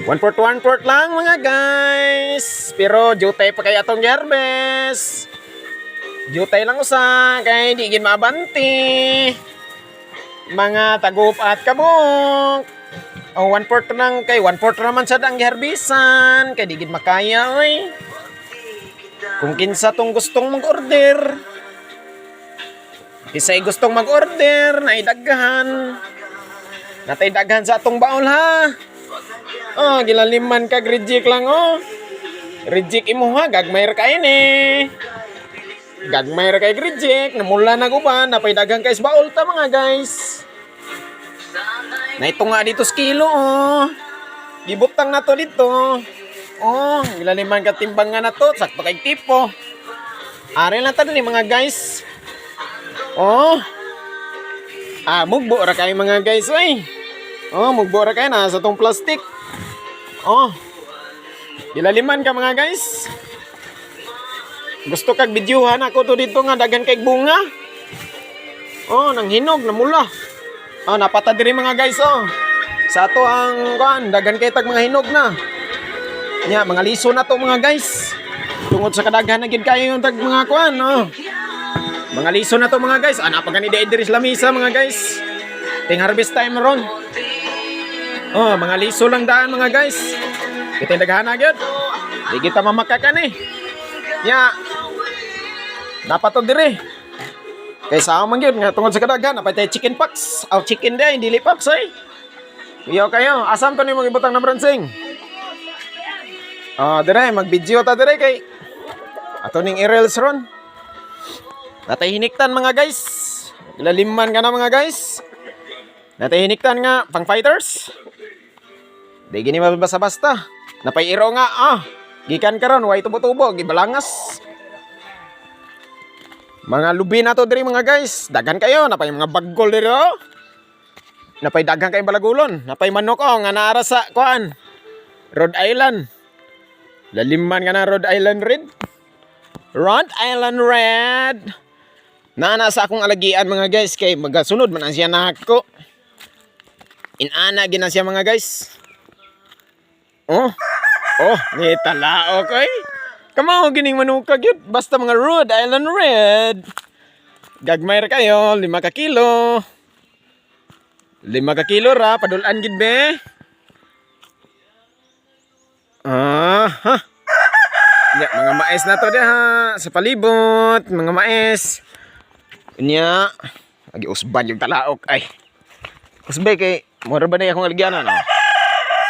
One port lang mga guys. Pero jutay pa kay atong Yerbes. Jutay lang usa kay di gid maabanti. Mga tagup at kabuk. O one port lang kay one port naman sad ang giharbisan kay di gid makaya oy. Kung kinsa tong gustong mag-order. Isa'y gustong mag-order na idaghan. Natay daghan sa atong baol ha. Oh, gilaliman kag reject lang oh. Reject imo ha, gagmay ra kay ni. Gagmay ra kay reject, namula na guban, napay daghan kay baol ta mga guys. Na ito nga dito sa kilo oh. Gibutang na to dito. Oh, gilaliman ka timbang nga na to, sakto kay tipo. Ari lang ta ni mga guys. Oh. Mugbo ra kay mga guys oy. Oh, mugbo ra kay na sa tong plastic. Oh. Gilaliman ka mga guys. Gusto kag bidyuhan ako to dito nga daghan kay bunga. Oh, nang hinog na mula. Oh, napata diri mga guys oh. Sa ato ang kuan, daghan kay tag mga hinog na. Nya, mga liso na to mga guys. Tungod sa kadaghan na gid kayo yung tag mga kuan oh. Mga liso na to mga guys. Ana pa gani diri sa lamisa mga guys. Ting harvest time ron. Oh, mga liso lang daan mga guys. Kita daghana gyud. Di kita mamakakan eh. Nya. Dapat to diri. Kay sa man gyud nga tungod sa kadaghan napay chicken pox. Aw chicken day dili pox eh. Iyo kayo, asam to ni mga ibutang na bransing. Dire mag-video ta dire kay ato ning Irels ron. Natay hiniktan mga guys. Ilaliman ka na mga guys. Natay hiniktan nga pang fighters. Di gini mabasa-basta. Napay iro nga gikan karon way tubo-tubo gibalangas. Mga lubi na to diri mga guys. Dagan kayo napay mga baggol diri oh. Napay daghang kay balagulon. Napay manok nga naara sa kuan. Rhode Island. Laliman ka na Rhode Island Red. Rhode Island Red. Naana sa akong alagian mga guys kay magasunod man ang siya nako. Inana gina siya mga guys. Oh, ni talao kay. Kamao gining manuka gyud basta mga Rhode Island Red. Gagmay ra kayo 5 ka kilo. 5 ka kilo ra padulan gid be. Ya, mga mais na to ha sa palibot, mga mais. Nya, agi usban yung talaok ay. Usbay kay mura ba na akong algianan no?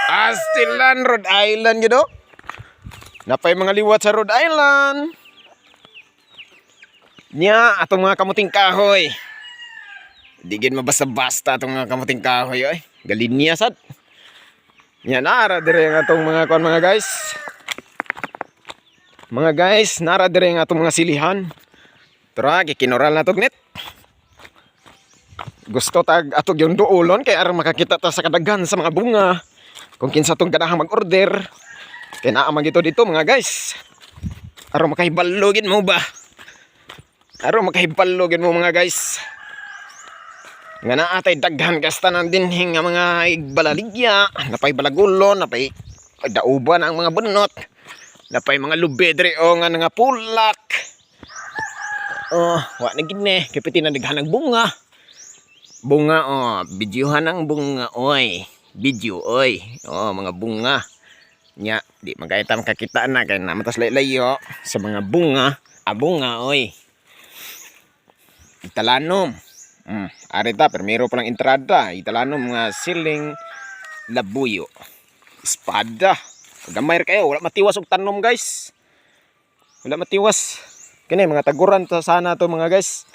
Astilan Rhode Island gyud. Napay mga liwat sa Rhode Island. Nya, atong mga kamuting kahoy. Di gid mabasta-basta atong mga kamuting kahoy ay. Galinya sad. Nya nara dire ang atong mga kuan mga guys. Mga guys, nara dire ang atong mga silihan. Tara, gikinoral na tog net. Gusto tag atog yung duolon kay aron makakita ta sa kadaghan sa mga bunga. Kung kinsa tong ganahang mag-order. Kay naa man gito dito mga guys. Aron makahibalogin mo ba? Aron makahibalogin mo mga guys. Nga naatay daghan kasta nang dinhing nga mga igbalaligya, napay balagulon, napay dauban ang mga bunot. Napay mga lubedre o nga nga pulak. Wa na gid ni, kay na daghan ng bunga. Bunga bidyuhan ang bunga oy. Video oy. Mga bunga. Nya, di magayta makakita na kay namatas laylayo sa mga bunga. Bunga oy. Italanom. Arita, primero pa lang entrada. Italanom mga siling labuyo. Espada. Gamay kayo, wala matiwas og tanom guys. Wala matiwas. Kini mga taguran ta sana to mga guys.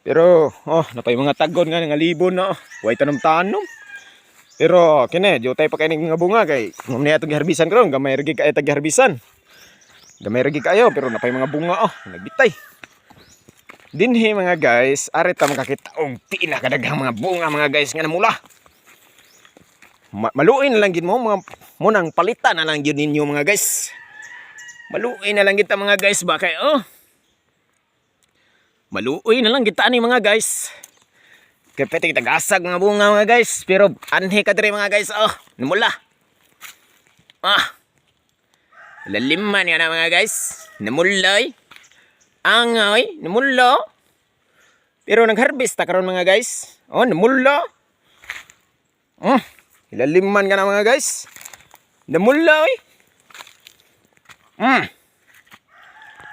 Pero napay mga tagon nga libon na. Way tanom-tanom. Pero kini jutay pa kay nga bunga kay ngumni atong giharbisan karon, gamay ra gid kay tag giharbisan. Gamay ra gid kayo pero napay mga bunga nagbitay. Dinhi mga guys, arita makakita og pinakadaghang mga bunga mga guys nga namula. Maluin na lang gid mo mga munang palitan na lang gyud ninyo mga guys. Maluin na lang kita mga guys ba kay Maluoy na lang kita ni mga guys. Kaya pwede tagasag mga bunga mga guys. Pero anhi ka diri mga guys. Namula. Laliman nga na mga guys. Namulay. Angay. Namulo. Pero nag-harvest na karon mga guys. Oh, namulo. Laliman nga na mga guys. Namulay.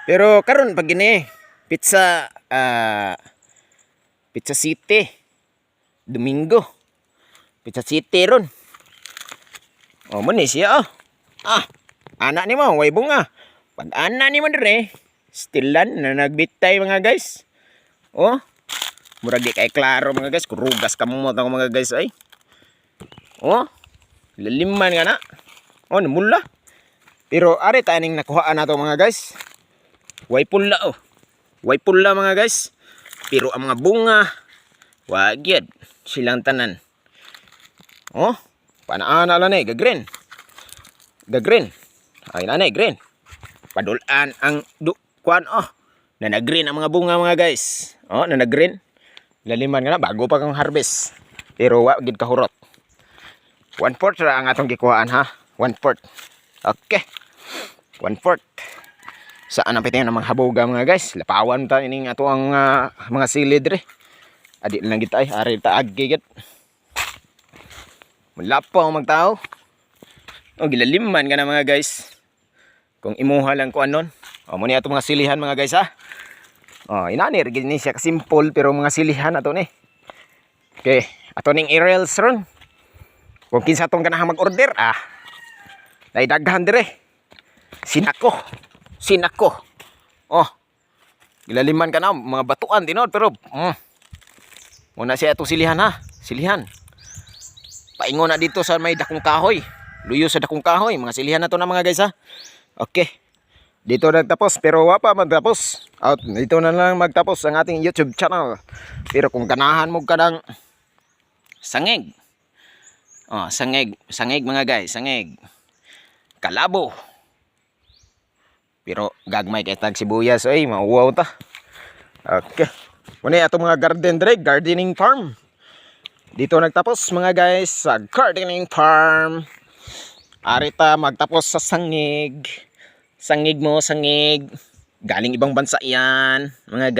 Pero karon pag gini. Pizza City. Domingo. Pizza City ron. Oh, mani siya anak ni mo, way bunga. Pag anak ni mo dire, stilan na nagbitay mga guys. Oh, murag di kay klaro mga guys, kurugas ka mo mga guys ay. Oh, laliman nga na. Oh, namula. Pero ari taning nakuhaan nato mga guys. Way pula Way pula mga guys. Pero ang mga bunga, wag yun. Silang tanan. Oh, panaana lang gagreen. Gagreen. Ay nanay, green. Padulaan ang kuan na nag-green ang mga bunga mga guys. Oh, na nag-green. Laliman nga na bago pa kang harvest. Pero wa gid kahurot. 1/4 ra ang atong gikuhaan ha. 1/4. Okay. 1/4. Saan ang piting ng mga habuga mga guys? Lapawan ta ining ato ang mga sili dire. Adi lang gid ay ari ta agi gid. Mulapaw magtao. Oh, gilaliman ka na mga guys. Kung imuha lang ko anon. Oh, muna ato mga silihan mga guys ha. Oh, inani gid ni siya ka simple pero mga silihan ato ni. Okay, ato ning aerials ron. Kung kinsa tong ganahang mag-order dai daghan dire. Sinako. Oh. Gilaliman ka na mga batuan tinod pero muna siya ato silihan ha. Silihan. Paingon na dito sa may dakong kahoy. Luyo sa dakong kahoy. Mga silihan na to na mga guys ha. Okay. Dito nagtapos. Pero wapa magtapos. Dito na lang magtapos ang ating YouTube channel. Pero kung ganahan mo ka ng sangig. Oh, sangig. Sangig mga guys. Sangig. Kalabo. Pero gagmay kay tag sibuyas. Ay, mauwaw ta. Okay. Muna ato mga garden drag. Gardening farm. Dito nagtapos mga guys sa gardening farm. Arita magtapos sa sangig. Sangig mo, sangig. Galing ibang bansa yan mga guys.